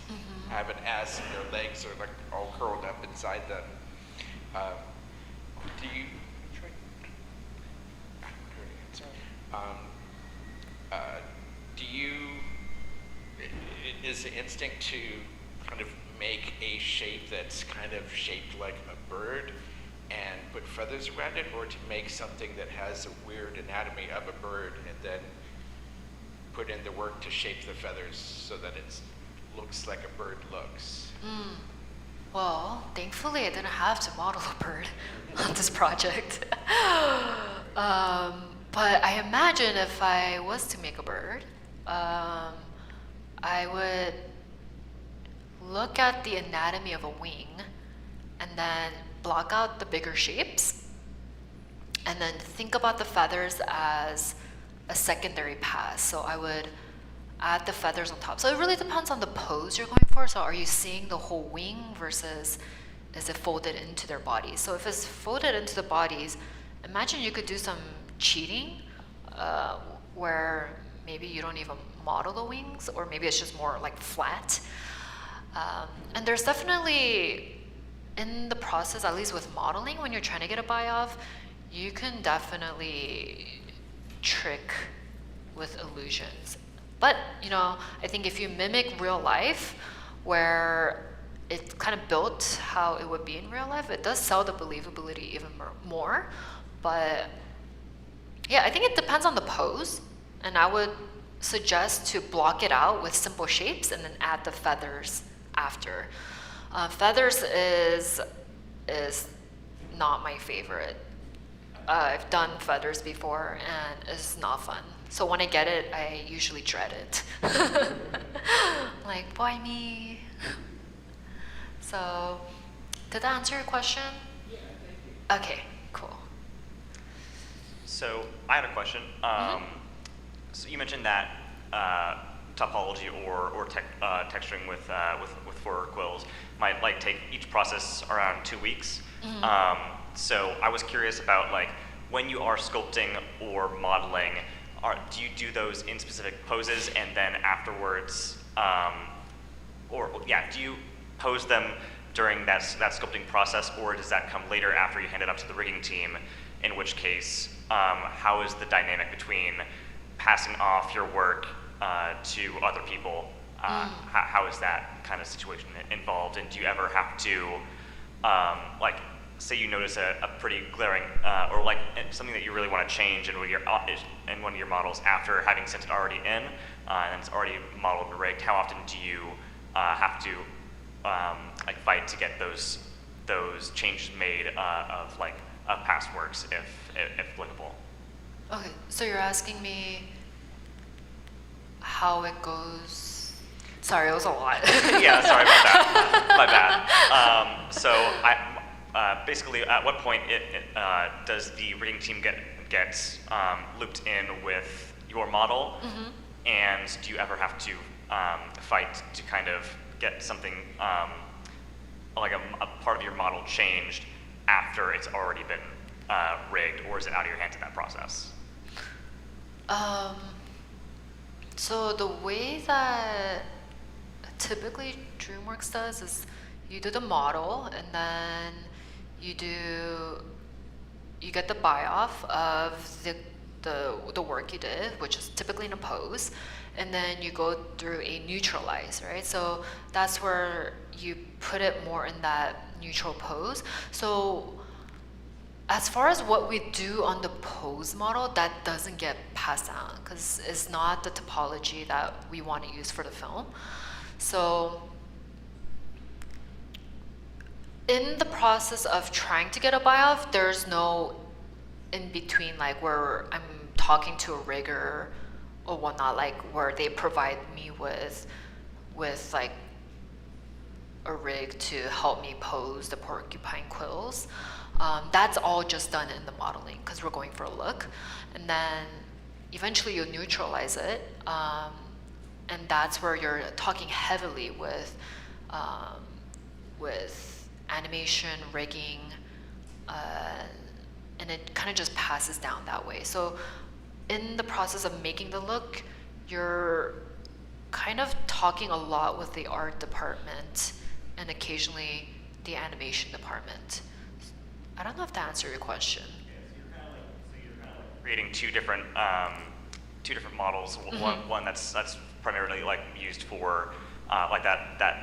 Speaker 11: have an S and their legs are like all curled up inside them. Is the instinct to kind of make a shape that's kind of shaped like a bird and put feathers around it, or to make something that has a weird anatomy of a bird and then put in the work to shape the feathers so that it looks like a bird looks?
Speaker 2: Well, thankfully I didn't have to model a bird on this project. But I imagine if I was to make a bird, I would look at the anatomy of a wing and then block out the bigger shapes and then think about the feathers as a secondary pass. So I would add the feathers on top. So it really depends on the pose you're going for. So are you seeing the whole wing versus is it folded into their bodies? So if it's folded into the bodies, imagine you could do some cheating where maybe you don't even model the wings, or maybe it's just more like flat. And there's definitely, in the process, at least with modeling, when you're trying to get a buy-off, you can definitely trick with illusions. But, I think if you mimic real life, where it's kind of built how it would be in real life, it does sell the believability even more. But yeah, I think it depends on the pose, and I would suggest to block it out with simple shapes and then add the feathers after. Feathers is not my favorite. I've done feathers before and it's not fun. So when I get it, I usually dread it. Like, why me? So, did that answer your question? Yeah, thank you. Okay, cool.
Speaker 12: So I had a question. So you mentioned that topology or texturing with four quills might take each process around 2 weeks. So I was curious about when you are sculpting or modeling, do you do those in specific poses and then afterwards, do you pose them during that sculpting process, or does that come later after you hand it up to the rigging team? In which case, how is the dynamic between passing off your work to other people? How is that kind of situation involved? And do you ever have to say you notice a pretty glaring, or like something that you really want to change in one of your models after having sent it already in, and it's already modeled and rigged, how often do you have to like fight to get those changes made of past works, if applicable?
Speaker 2: Okay, so you're asking me how it goes. Sorry, it was a lot.
Speaker 12: Yeah, sorry about that. My bad. So basically, at what point does the rigging team get looped in with your model?
Speaker 2: Mm-hmm.
Speaker 12: And do you ever have to fight to kind of get something like a part of your model changed after it's already been rigged, or is it out of your hands in that process?
Speaker 2: So the way that typically DreamWorks does is you do the model, and then you get the buy-off of the work you did, which is typically in a pose, and then you go through a neutralize, right? So that's where you put it more in that neutral pose. So as far as what we do on the pose model, that doesn't get passed down because it's not the topology that we want to use for the film. So in the process of trying to get a buy-off, there's no in between, like where I'm talking to a rigger or whatnot, like where they provide me with like a rig to help me pose the porcupine quills. That's all just done in the modeling because we're going for a look, and then eventually you neutralize it, and that's where you're talking heavily with animation, rigging, and it kind of just passes down that way. So in the process of making the look, you're kind of talking a lot with the art department and occasionally the animation department. I don't know if that answered your question.
Speaker 12: Yeah, so you're kind of like creating two different models.
Speaker 2: Mm-hmm.
Speaker 12: One that's primarily like used for like that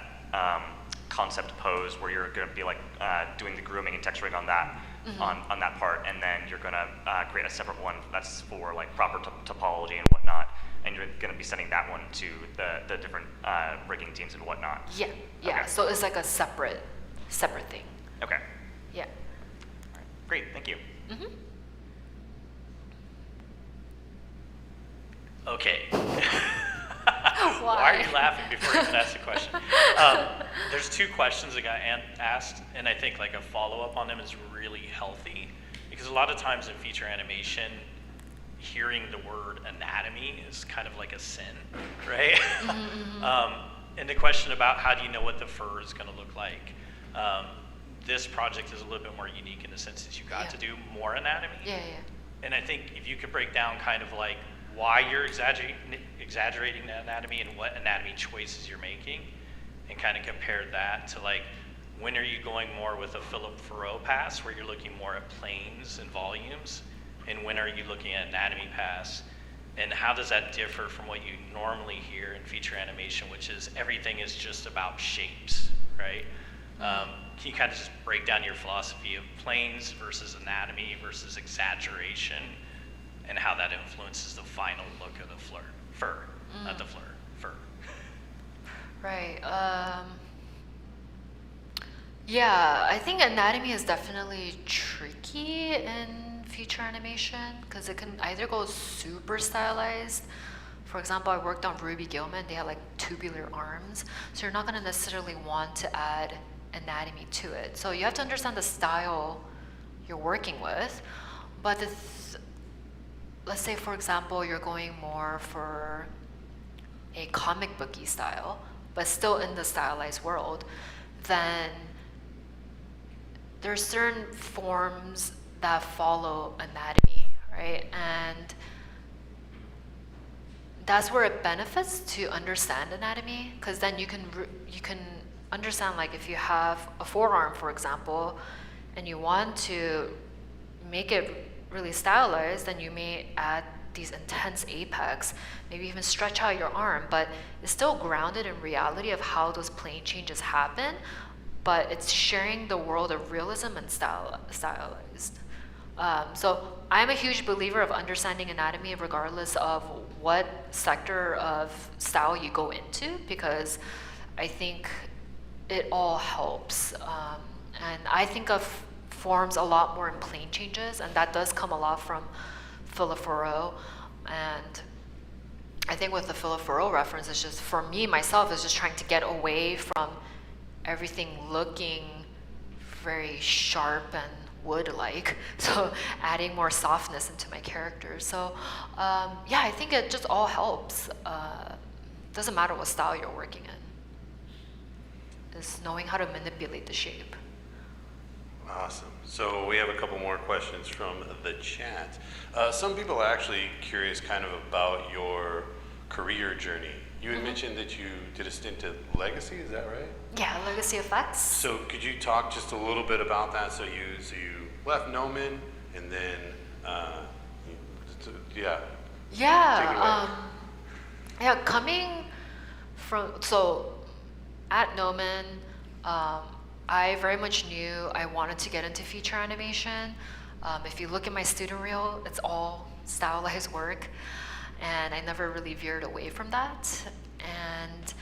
Speaker 12: concept pose where you're going to be like doing the grooming and texturing on that. Mm-hmm. on that part, and then you're going to create a separate one that's for like proper topology and whatnot, and you're going to be sending that one to the different rigging teams and whatnot.
Speaker 2: Yeah.
Speaker 12: Okay.
Speaker 2: So it's like a separate thing.
Speaker 12: Okay.
Speaker 2: Yeah.
Speaker 12: All right. Great. Thank you.
Speaker 2: Mm-hmm.
Speaker 13: Okay.
Speaker 2: Why
Speaker 13: are you laughing before you even ask the question? There's two questions that got asked, and I think like a follow-up on them is really healthy, because a lot of times in feature animation, hearing the word anatomy is kind of like a sin, right?
Speaker 2: Mm-hmm.
Speaker 13: And the question about how do you know what the fur is going to look like, this project is a little bit more unique in the sense that you got to do more anatomy.
Speaker 2: Yeah.
Speaker 13: And I think if you could break down kind of like why you're exaggerating the anatomy and what anatomy choices you're making, and kind of compare that to like, when are you going more with a Philip Farrow pass where you're looking more at planes and volumes, and when are you looking at anatomy pass, and how does that differ from what you normally hear in feature animation, which is everything is just about shapes, right? Can you kind of just break down your philosophy of planes versus anatomy versus exaggeration, and how that influences the final look of the fur, not the fur.
Speaker 2: Right. Yeah, I think anatomy is definitely tricky in feature animation because it can either go super stylized. For example, I worked on Ruby Gillman. They had like tubular arms, so you're not going to necessarily want to add anatomy to it. So you have to understand the style you're working with. But let's say, for example, you're going more for a comic booky style, but still in the stylized world, then there's certain forms that follow anatomy, right? And that's where it benefits to understand anatomy, because then you can understand, like if you have a forearm, for example, and you want to make it really stylized, then you may add these intense apex, maybe even stretch out your arm, but it's still grounded in reality of how those plane changes happen, but it's sharing the world of realism and stylized. So I'm a huge believer of understanding anatomy regardless of what sector of style you go into, because I think it all helps. And I think of forms a lot more in plane changes, and that does come a lot from filo-furrow. And I think with the filo-furrow reference, it's just, for me, myself, is just trying to get away from everything looking very sharp and wood-like, so adding more softness into my characters. So yeah, I think it just all helps. Doesn't matter what style you're working in. It's knowing how to manipulate the shape.
Speaker 1: Awesome. So we have a couple more questions from the chat. Some people are actually curious kind of about your career journey. You had mentioned that you did a stint at Legacy, is that right?
Speaker 2: Yeah, Legacy Effects.
Speaker 1: So could you talk just a little bit about that? So you left Gnomon, and then yeah.
Speaker 2: Yeah.
Speaker 1: Take it away.
Speaker 2: Yeah, coming from, so at Gnomon, I very much knew I wanted to get into feature animation. If you look at my student reel, it's all stylized work, and I never really veered away from that. And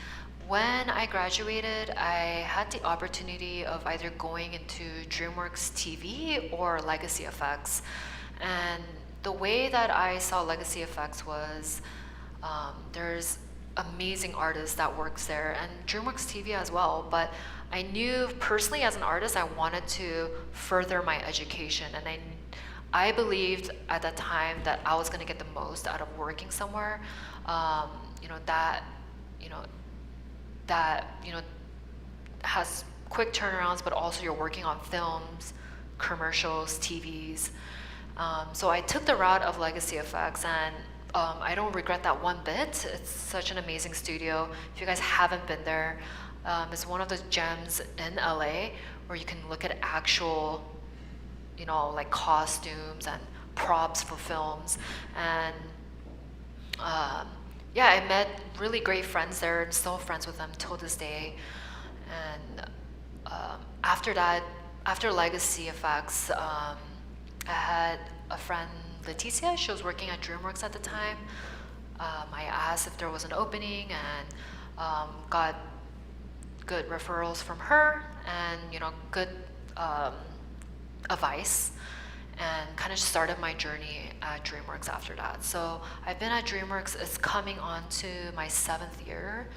Speaker 2: when I graduated, I had the opportunity of either going into DreamWorks TV or Legacy Effects. And the way that I saw Legacy Effects was there's amazing artists that works there, and DreamWorks TV as well. But I knew personally as an artist, I wanted to further my education, and I believed at that time that I was going to get the most out of working somewhere, that has quick turnarounds, but also you're working on films, commercials, TVs. So I took the route of Legacy Effects, and I don't regret that one bit. It's such an amazing studio. If you guys haven't been there, it's one of the gems in LA where you can look at actual, like costumes and props for films. And yeah, I met really great friends there. I'm still friends with them till this day. And after that, after Legacy Effects, I had a friend, Leticia. She was working at DreamWorks at the time. I asked if there was an opening, and got good referrals from her, and good advice, and kind of started my journey at DreamWorks after that. So I've been at DreamWorks, it's coming on to my 7th year.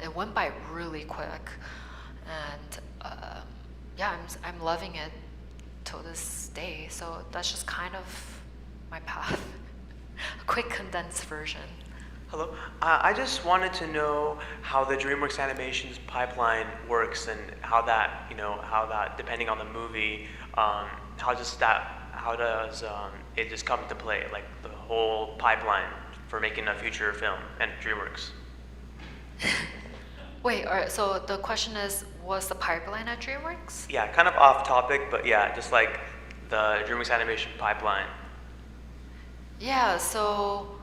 Speaker 2: It went by really quick, and yeah, I'm loving it till this day. So that's just kind of my path. A quick condensed version.
Speaker 14: Hello. I just wanted to know how the DreamWorks Animations pipeline works, and how that, depending on the movie, how does it just come into play, like the whole pipeline for making a future film and DreamWorks?
Speaker 2: Wait, all right, so the question is, was the pipeline at DreamWorks?
Speaker 14: Yeah, kind of off topic, but yeah, just like the DreamWorks Animation pipeline.
Speaker 2: Yeah, so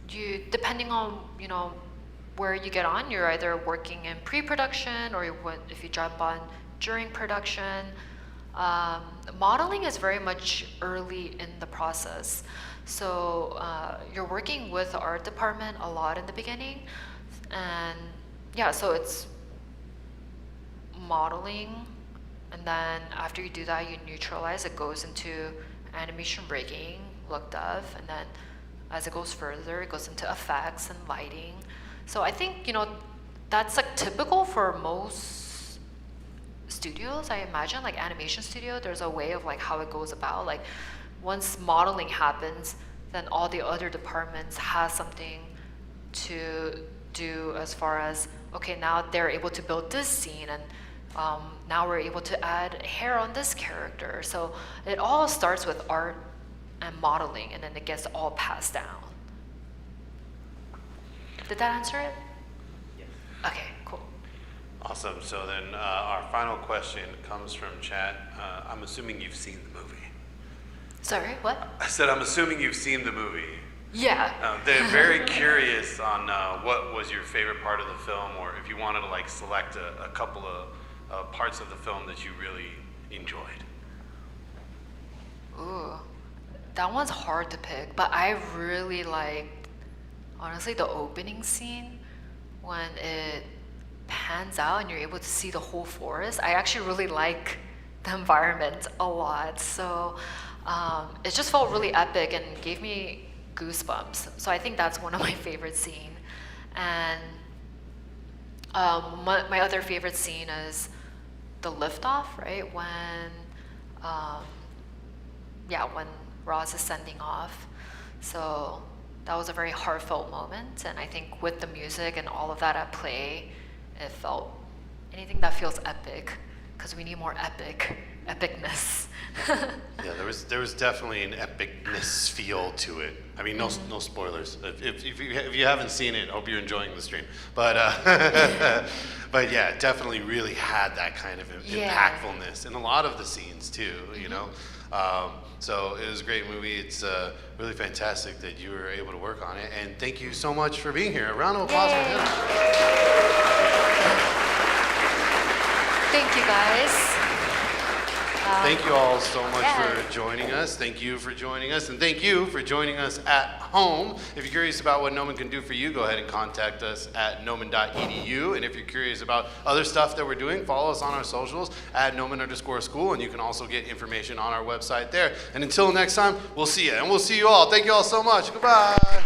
Speaker 2: you, depending on where you get on, you're either working in pre-production, or if you jump on during production. Modeling is very much early in the process, so you're working with the art department a lot in the beginning, and yeah, so it's modeling, and then after you do that, you neutralize. It goes into animation breaking, Lookdev, and then as it goes further, it goes into effects and lighting. So I think that's like typical for most studios. I imagine, like animation studio, there's a way of like how it goes about. Like once modeling happens, then all the other departments have something to do as far as, okay, now they're able to build this scene, and now we're able to add hair on this character. So it all starts with art and modeling, and then it gets all passed down. Did that answer it?
Speaker 14: Yes.
Speaker 2: Okay, cool.
Speaker 1: Awesome. So then our final question comes from chat. I'm assuming you've seen the movie.
Speaker 2: Sorry, what?
Speaker 1: I said I'm assuming you've seen the movie.
Speaker 2: Yeah.
Speaker 1: They're very curious on what was your favorite part of the film, or if you wanted to like select a couple of parts of the film that you really enjoyed.
Speaker 2: Ooh, that one's hard to pick, but I really liked, honestly, the opening scene when it pans out and you're able to see the whole forest. I actually really like the environment a lot, so it just felt really epic and gave me goosebumps. So I think that's one of my favorite scenes. And my other favorite scene is the liftoff, right? When when Roz is sending off. So that was a very heartfelt moment, and I think with the music and all of that at play, it felt anything that feels epic, because we need more epicness.
Speaker 1: Yeah, there was definitely an epicness feel to it. I mean, no spoilers. If you haven't seen it, I hope you're enjoying the stream. But but yeah, it definitely really had that kind of impactfulness in a lot of the scenes too. You know, so it was a great movie. It's really fantastic that you were able to work on it, and thank you so much for being here. A round of applause for Hannah.
Speaker 2: Thank you, guys.
Speaker 1: Thank you all so much for joining us. Thank you for joining us, and thank you for joining us at home. If you're curious about what Gnomon can do for you, go ahead and contact us at gnomon.edu. And if you're curious about other stuff that we're doing, follow us on our socials at gnomon_school, and you can also get information on our website there. And until next time, we'll see you, and we'll see you all. Thank you all so much. Goodbye.